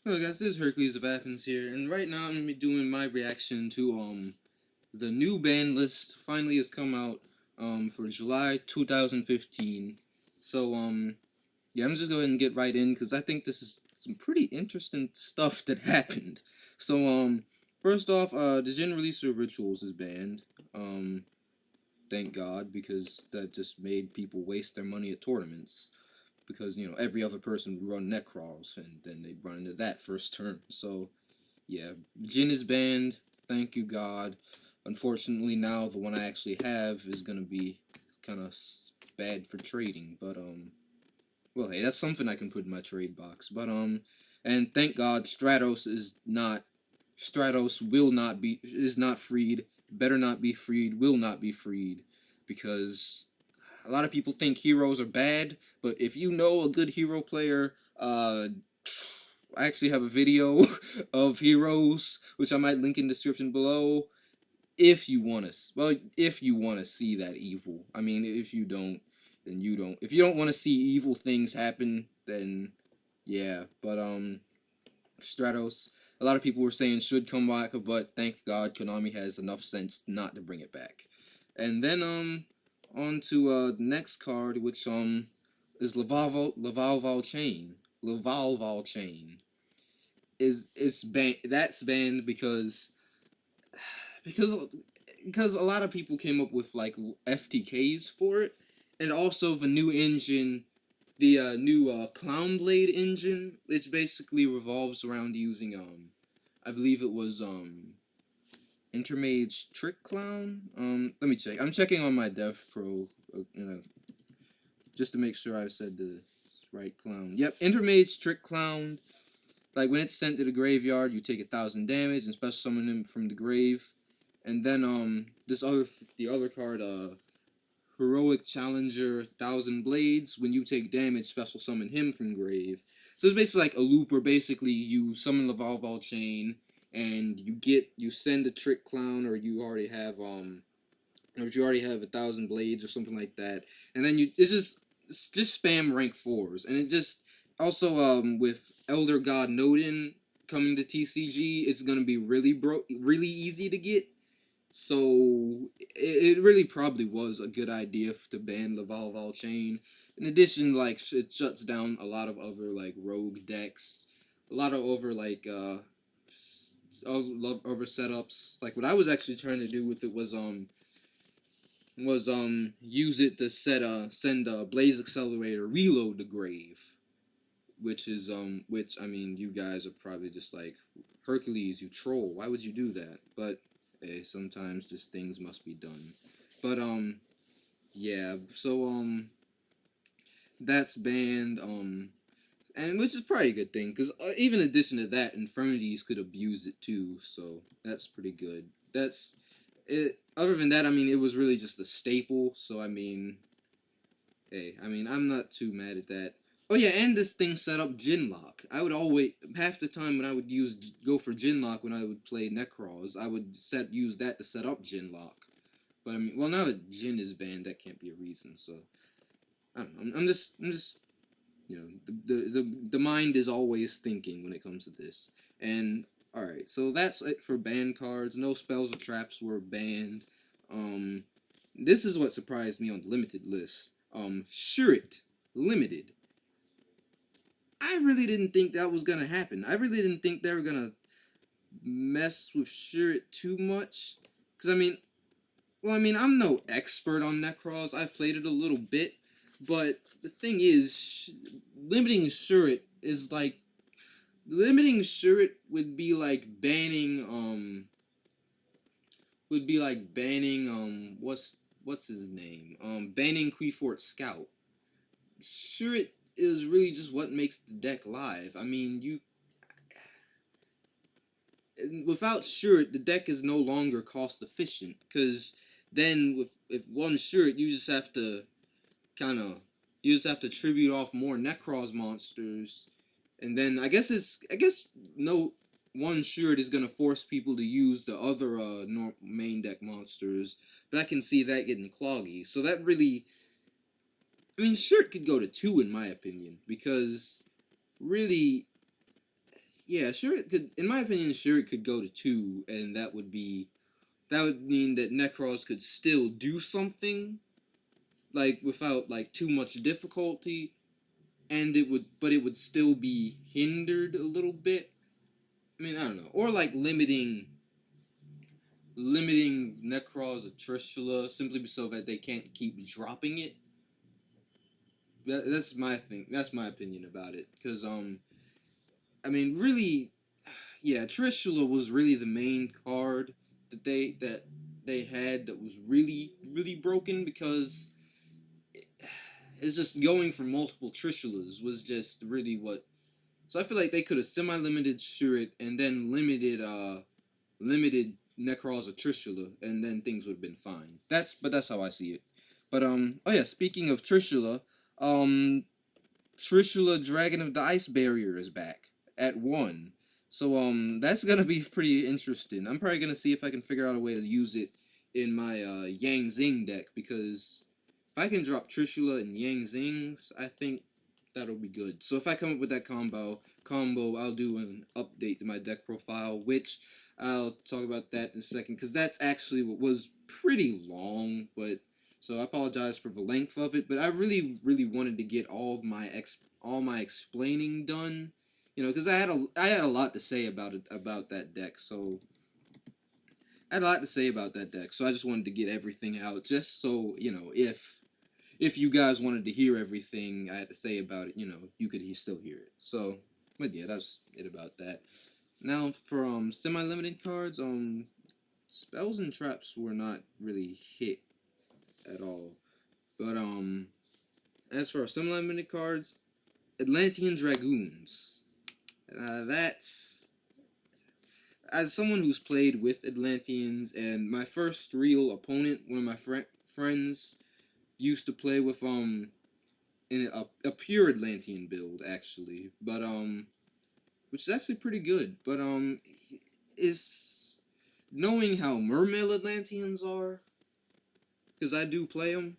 Hello guys, this is Hercules of Athens here, and right now I'm gonna be doing my reaction to the new band list finally has come out for July 2015. So yeah, I'm just going to get right in because I think this is some pretty interesting stuff that happened. So first off, the Gen Release of Rituals is banned. Um thank God, because that just made people waste their money at tournaments, because every other person would run Necros, and then they'd run into that first turn. So yeah, Jin is banned. Thank you, God. Unfortunately, now the one I actually have is gonna be kind of bad for trading. But well, hey, that's something I can put in my trade box. But and thank God, Stratos is not. Stratos will not be is not freed. Better not be freed. Will not be freed, because a lot of people think heroes are bad. But if you know a good hero player, I actually have a video of heroes, which I might link in the description below. If you want to, well, if you want to see that evil. I mean, if you don't, then you don't. If you don't want to see evil things happen, then yeah. But Stratos. A lot of people were saying should come back, but thank God Konami has enough sense not to bring it back. And then on to the next card, which is Laval Chain. Laval Chain is banned. That's banned because because a lot of people came up with like FTKs for it, and also the new engine, the new Clown Blade engine, which basically revolves around using I believe it was Intermage Trick Clown. Let me check. I'm checking on my Dev Pro, just to make sure I said the right clown. Yep, Intermage Trick Clown. Like when it's sent to the graveyard, you take 1,000 damage and special summon him from the grave. And then the other card, Heroic Challenger 1,000 Blades. When you take damage, special summon him from grave. So it's basically like a loop where basically you summon the Vol Chain, and you send a Trick Clown, or you already have or if you already have 1,000 blades or something like that, and then it's just spam rank fours, and it just also with Elder God Nodin coming to TCG, it's gonna be really easy to get. So it really probably was a good idea to ban the Vol Chain. In addition, like it shuts down a lot of other like rogue decks, a lot of over like over setups. Like what I was actually trying to do with it was use it to send a Blaze Accelerator reload the grave, which I mean you guys are probably just like, Hercules, you troll, why would you do that? But hey, sometimes just things must be done. But yeah, so that's banned, and which is probably a good thing, because even in addition to that, Infernities could abuse it too, so that's pretty good. That's it. Other than that, I mean, it was really just a staple, so I mean, hey, I mean, I'm not too mad at that. Oh yeah, and this thing set up Ginlock. I would always, half the time when I would go for Ginlock when I would play Necros, I would use that to set up Ginlock. But I mean, well, now that Jin is banned, that can't be a reason. So I don't know. I'm just the mind is always thinking when it comes to this. And all right, so that's it for banned cards. No spells or traps were banned. Um, this is what surprised me on the limited list. Shurit limited. I really didn't think that was gonna happen. I really didn't think they were gonna mess with Shurit too much. Cause I mean, well, I mean, I'm no expert on Necros. I've played it a little bit, but the thing is, limiting Shurit is like limiting Shurit would be like banning what's his name, banning Queefort Scout. Shurit is really just what makes the deck live. I mean, you without Shurit, the deck is no longer cost efficient, because then with if one Shurit, you just have to kind of tribute off more Necros monsters, and then I guess no one Shurit is gonna force people to use the other main deck monsters, but I can see that getting cloggy. So that really, I mean, Shurit could go to 2 in my opinion, because really yeah, sure it could. In my opinion, sure it could go to 2, and that would mean that Necros could still do something like without like too much difficulty, and it would still be hindered a little bit. I mean, I don't know, or like limiting Necros or Trishula simply so that they can't keep dropping it. That's my thing. That's my opinion about it. Because I mean, really, yeah, Trishula was really the main card that they had that was really broken because it's just going for multiple Trishulas was just really what. So I feel like they could have semi-limited Shurit and then limited Necros or Trishula, and then things would have been fine. That's how I see it. But oh yeah, speaking of Trishula, um Trishula Dragon of the Ice Barrier is back at 1. So that's gonna be pretty interesting. I'm probably gonna see if I can figure out a way to use it in my Yang Zing deck, because if I can drop Trishula and Yang Zings, I think that'll be good. So if I come up with that combo, I'll do an update to my deck profile, which I'll talk about that in a second, because that's actually what was pretty long, but so I apologize for the length of it, but I really wanted to get all my explaining done, you know, because I had a lot to say about that deck, so I had a lot to say about that deck, so I just wanted to get everything out, just so, you know, if you guys wanted to hear everything I had to say about it, you know, you could still hear it. So, but yeah, that's it about that. Now for semi-limited cards, spells and traps were not really hit at all. But as for our semi-limited cards, Atlantean Dragoons. That's, as someone who's played with Atlanteans, and my first real opponent, one of my friends used to play with in a pure Atlantean build actually, but which is actually pretty good. But is knowing how Mermail Atlanteans are, because I do play them,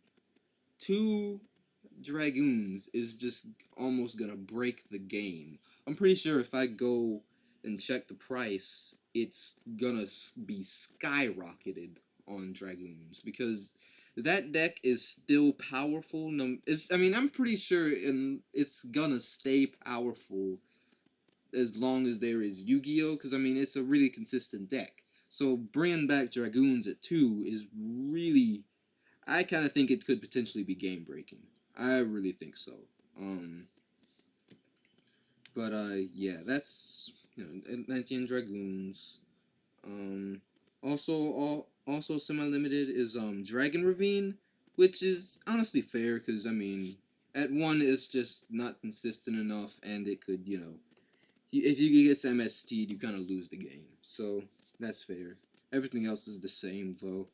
2 Dragoons is just almost gonna break the game. I'm pretty sure if I go and check the price, it's gonna be skyrocketed on Dragoons, because that deck is still powerful. I mean, I'm pretty sure it's gonna stay powerful as long as there is Yu-Gi-Oh! Because I mean, it's a really consistent deck. So bringing back Dragoons at 2 is really, I kind of think it could potentially be game breaking. I really think so. But yeah, that's, you know, Atlantean Dragoons. Also semi-limited is Dragon Ravine, which is honestly fair because I mean, at 1 it's just not consistent enough, and it could, you know, if you get MST'd, you kind of lose the game. So that's fair. Everything else is the same though.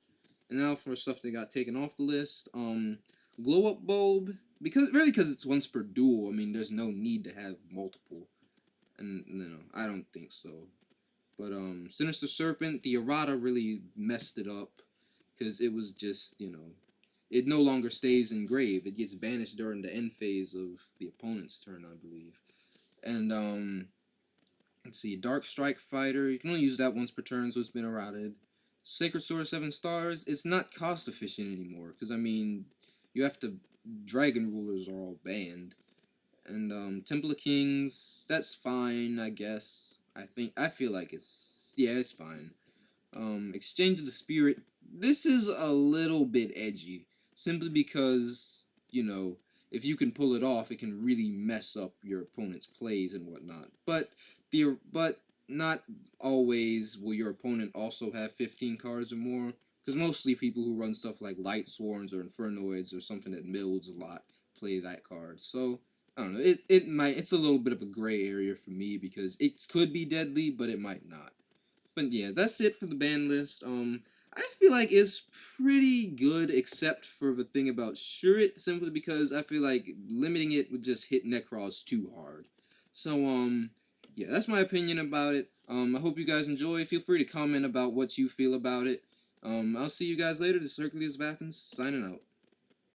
And now for stuff that got taken off the list, Glow Up Bulb, because it's once per duel. I mean, there's no need to have multiple, and no, I don't think so. But Sinister Serpent, the errata really messed it up, because it was just, you know, it no longer stays in grave. It gets banished during the end phase of the opponent's turn, I believe. And let's see, Dark Strike Fighter, you can only use that once per turn, so it's been errated. Sacred Sword 7 stars, it's not cost efficient anymore, because I mean, you have to, Dragon Rulers are all banned. And Temple of Kings, that's fine, I guess. I feel like it's fine. Exchange of the Spirit, this is a little bit edgy, simply because, you know, if you can pull it off, it can really mess up your opponent's plays and whatnot. But not always will your opponent also have 15 cards or more, because mostly people who run stuff like Light Sworns or Infernoids or something that milds a lot play that card. So I don't know. It's a little bit of a gray area for me, because it could be deadly, but it might not. But yeah, that's it for the ban list. I feel like it's pretty good, except for the thing about Shurit, simply because I feel like limiting it would just hit Necros too hard. So yeah, that's my opinion about it. I hope you guys enjoy. Feel free to comment about what you feel about it. I'll see you guys later. This is Hercules Vaffins signing out.